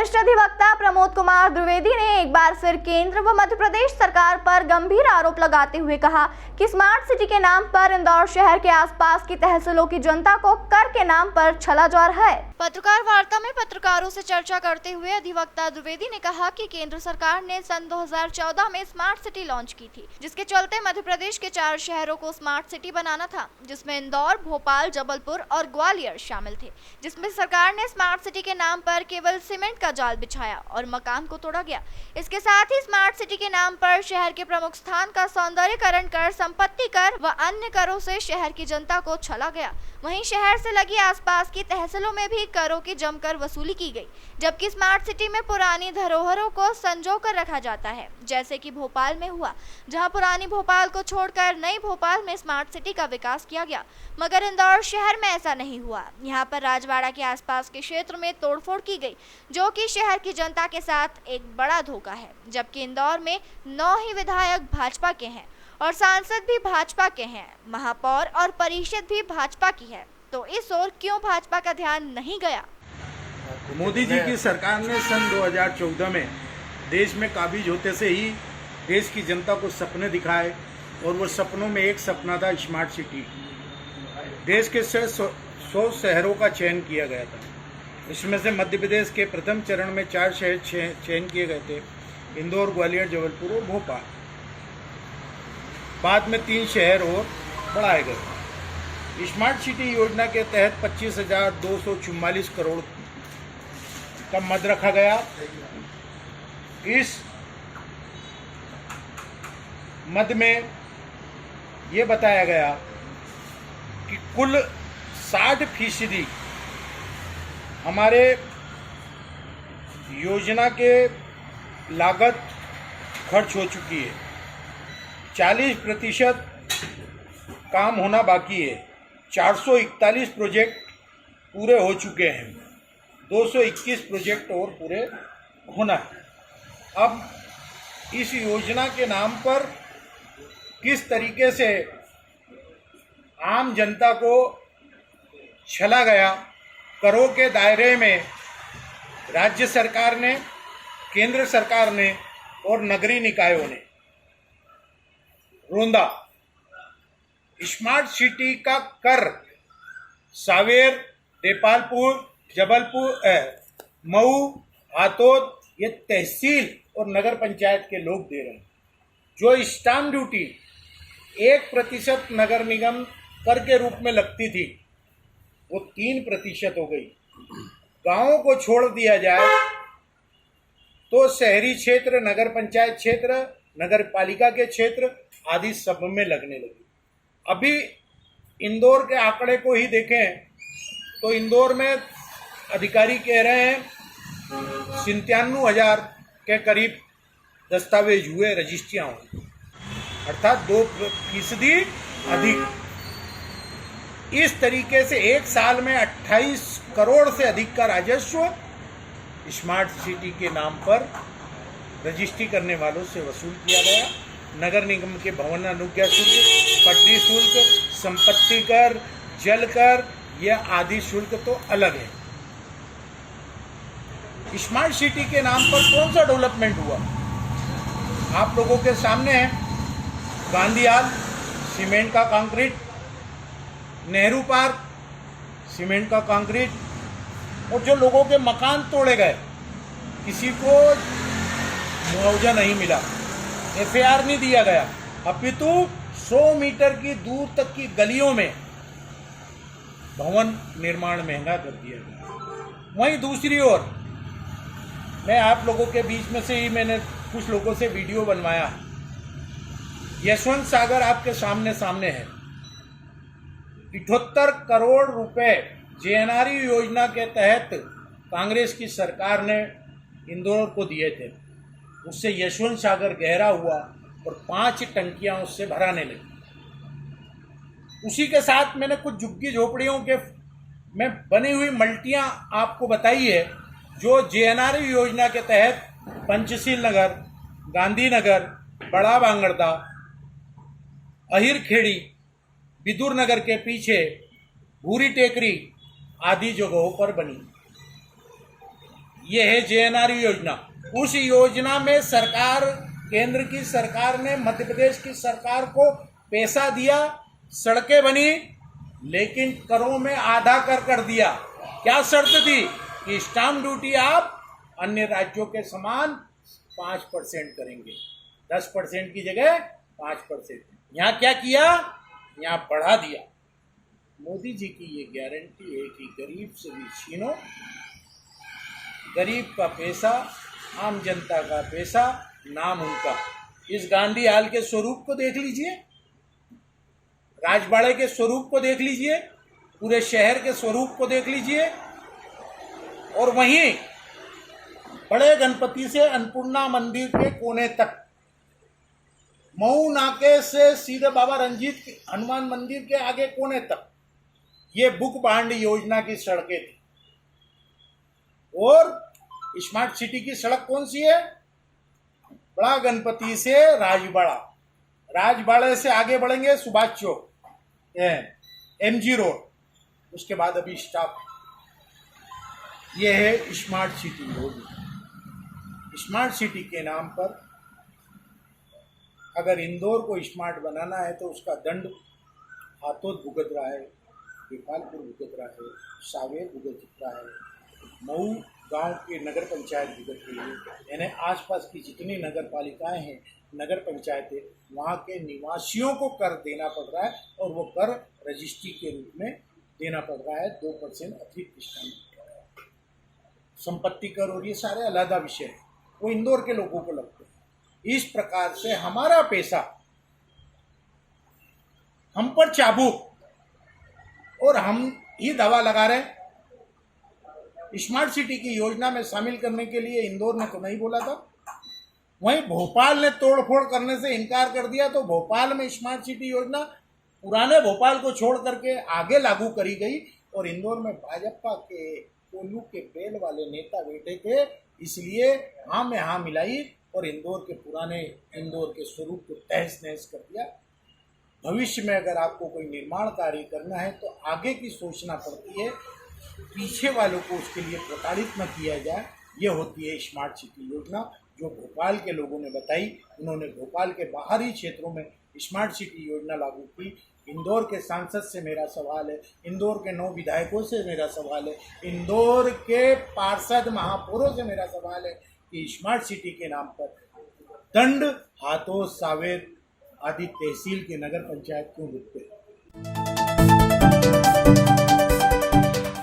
वरिष्ठ अधिवक्ता प्रमोद कुमार द्विवेदी ने एक बार फिर केंद्र व मध्य प्रदेश सरकार पर गंभीर आरोप लगाते हुए कहा कि स्मार्ट सिटी के नाम पर इंदौर शहर के आसपास की तहसीलों की जनता को कर के नाम पर छला जा रहा है। पत्रकार वार्ता में पत्रकारों से चर्चा करते हुए अधिवक्ता द्विवेदी ने कहा कि केंद्र सरकार ने सन 2014 में स्मार्ट सिटी लॉन्च की थी, जिसके चलते मध्य प्रदेश के 4 शहरों को स्मार्ट सिटी बनाना था, जिसमें इंदौर, भोपाल, जबलपुर और ग्वालियर शामिल थे, जिसमें सरकार ने स्मार्ट सिटी के नाम पर केवल सीमेंट का जाल बिछाया और मकान को तोड़ा गया। इसके साथ ही स्मार्ट सिटी के नाम पर शहर के प्रमुख स्थान का सौंदर्यीकरण कर, संपत्ति कर व अन्य करों से शहर की जनता को छला गया। वहीं शहर से लगी आसपास की तहसीलों में भी करों की जमकर वसूली की गई, जबकि स्मार्ट सिटी में पुरानी धरोहरों को संजो कर रखा जाता है, जैसे कि भोपाल में हुआ, जहां पुरानी भोपाल को छोड़कर नई भोपाल में स्मार्ट सिटी का विकास किया गया। मगर इंदौर शहर में ऐसा नहीं हुआ। यहां पर राजवाड़ा के आसपास के क्षेत्र में तोड़फोड़ की गई, जो कि शहर की जनता के साथ एक बड़ा धोखा है, जबकि इंदौर में 9 ही विधायक भाजपा के हैं और सांसद भी भाजपा के हैं, महापौर और परिषद भी भाजपा की है, तो इस ओर क्यों भाजपा का ध्यान नहीं गया? मोदी जी की सरकार ने सन 2014 में देश में काबिज होते से ही देश की जनता को सपने दिखाए और वो सपनों में एक सपना था स्मार्ट सिटी। देश के 100 शहरों का चयन किया गया था। इसमें से मध्य प्रदेश के प्रथम चरण में 4 शहर चयन किए गए थे, इंदौर, ग्वालियर, जबलपुर और भोपाल। बाद में 3 शहर और बढ़ाए गए। स्मार्ट सिटी योजना के तहत 25,244 करोड़ का मद रखा गया। इस मद में ये बताया गया कि कुल 60% हमारे योजना के लागत खर्च हो चुकी है। 40% काम होना बाकी है। 441 प्रोजेक्ट पूरे हो चुके हैं। 221 प्रोजेक्ट और पूरे होना है। अब इस योजना के नाम पर किस तरीके से आम जनता को छला गया, करों के दायरे में राज्य सरकार ने, केंद्र सरकार ने और नगरीय निकायों ने रोंदा। स्मार्ट सिटी का कर सावेर, देपालपुर, जबलपुर, मऊ, हातोद ये तहसील और नगर पंचायत के लोग दे रहे हैं। जो स्टाम्प ड्यूटी 1% नगर निगम कर के रूप में लगती थी, वो 3% हो गई। गांवों को छोड़ दिया जाए तो शहरी क्षेत्र, नगर पंचायत क्षेत्र, नगर पालिका के क्षेत्र आदि सब में लगने लगी। अभी इंदौर के आंकड़े को ही देखें तो इंदौर में अधिकारी कह रहे हैं 97,000 के करीब दस्तावेज हुए, रजिस्ट्रियां हुई, अर्थात 2% अधिक। इस तरीके से एक साल में 28 करोड़ से अधिक का राजस्व स्मार्ट सिटी के नाम पर रजिस्ट्री करने वालों से वसूल किया गया। नगर निगम के भवन अनुज्ञा शुल्क, पटरी शुल्क, संपत्ति कर, जल कर, यह आदि शुल्क तो अलग है। स्मार्ट सिटी के नाम पर कौन सा डेवलपमेंट हुआ? आप लोगों के सामने है। गांधी हाल, सीमेंट का कंक्रीट, नेहरू पार्क, सीमेंट का कंक्रीट, और जो लोगों के मकान तोड़े गए, किसी को मुआवजा नहीं मिला, FAR नहीं दिया गया, अपितु 100 मीटर की दूर तक की गलियों में भवन निर्माण महंगा कर दिया गया। वहीं दूसरी ओर मैं आप लोगों के बीच में से ही मैंने कुछ लोगों से वीडियो बनवाया। यशवंत सागर आपके सामने है। 78 करोड़ रुपए JNRE योजना के तहत कांग्रेस की सरकार ने इंदौर को दिए थे। उससे यशवंत सागर गहरा हुआ और 5 टंकियां उससे भराने लगी। उसी के साथ मैंने कुछ झुग्गी झोपड़ियों के में बनी हुई मल्टियां आपको बताई है, जो JNRE योजना के तहत पंचशील नगर, गांधीनगर, बड़ा बांगड़दा, अहिरखेड़ी, विदुर नगर के पीछे भूरी टेकरी आदि जगहों पर बनी। ये है जेएनआरयू योजना। उस योजना में सरकार, केंद्र की सरकार ने मध्य प्रदेश की सरकार को पैसा दिया, सड़कें बनी, लेकिन करों में आधा कर दिया। क्या शर्त थी कि स्टाम्प ड्यूटी आप अन्य राज्यों के समान 5% करेंगे, 10% की जगह 5%। यहाँ क्या किया, यहाँ बढ़ा दिया। मोदी जी की ये गारंटी है कि गरीब से भी छीनो, गरीब का पैसा, आम जनता का पैसा, नाम उनका। इस गांधी हाल के स्वरूप को देख लीजिए, राजवाड़े के स्वरूप को देख लीजिए, पूरे शहर के स्वरूप को देख लीजिए। और वहीं बड़े गणपति से अन्नपूर्णा मंदिर के कोने तक, मऊ नाके से सीधे बाबा रंजीत हनुमान मंदिर के आगे कोने तक, ये बुक बांड योजना की सड़कें थी। और स्मार्ट सिटी की सड़क कौन सी है? बड़ा गणपति से राजवाड़ा, राजवाड़े से आगे बढ़ेंगे सुभाष चौक, एमजी रोड, उसके बाद अभी स्टॉप। ये है स्मार्ट सिटी योजना। स्मार्ट सिटी के नाम पर अगर इंदौर को स्मार्ट बनाना है तो उसका दंड हाथोद भुगत रहा है, गोपालपुर भुगत रहा है, सावेर भुगत रहा है, मऊ गांव की नगर पंचायत भुगत रही है। यानी आसपास की जितनी नगर पालिकाएं हैं, नगर पंचायतें, वहाँ के निवासियों को कर देना पड़ रहा है, और वो कर रजिस्ट्री के रूप में देना पड़ रहा है। 2% अतिरिक्त स्टाम्प, संपत्ति कर, और ये सारे अलग विषय है, वो इंदौर के लोगों को लगते हैं। इस प्रकार से हमारा पैसा हम पर चाबुक, और हम ही दवा लगा रहे हैं। स्मार्ट सिटी की योजना में शामिल करने के लिए इंदौर ने तो नहीं बोला था, वहीं भोपाल ने तोड़फोड़ करने से इनकार कर दिया। तो भोपाल में स्मार्ट सिटी योजना पुराने भोपाल को छोड़ करके आगे लागू करी गई, और इंदौर में भाजपा के कोल्लू के बेल वाले नेता बैठे थे, इसलिए हाँ में हाँ मिलाई और इंदौर के पुराने इंदौर के स्वरूप को तहस नहस कर दिया। भविष्य में अगर आपको कोई निर्माण कार्य करना है तो आगे की सोचना पड़ती है, पीछे वालों को उसके लिए प्रताड़ित न किया जाए। ये होती है स्मार्ट सिटी योजना जो भोपाल के लोगों ने बताई। उन्होंने भोपाल के बाहरी क्षेत्रों में स्मार्ट सिटी योजना लागू की। इंदौर के सांसद से मेरा सवाल है, इंदौर के 9 विधायकों से मेरा सवाल है, इंदौर के पार्षद महापौरों से मेरा सवाल है कि स्मार्ट सिटी के नाम पर दंड हाथोद, सावेर आदि तहसील के नगर पंचायत क्यों रुकते हैं?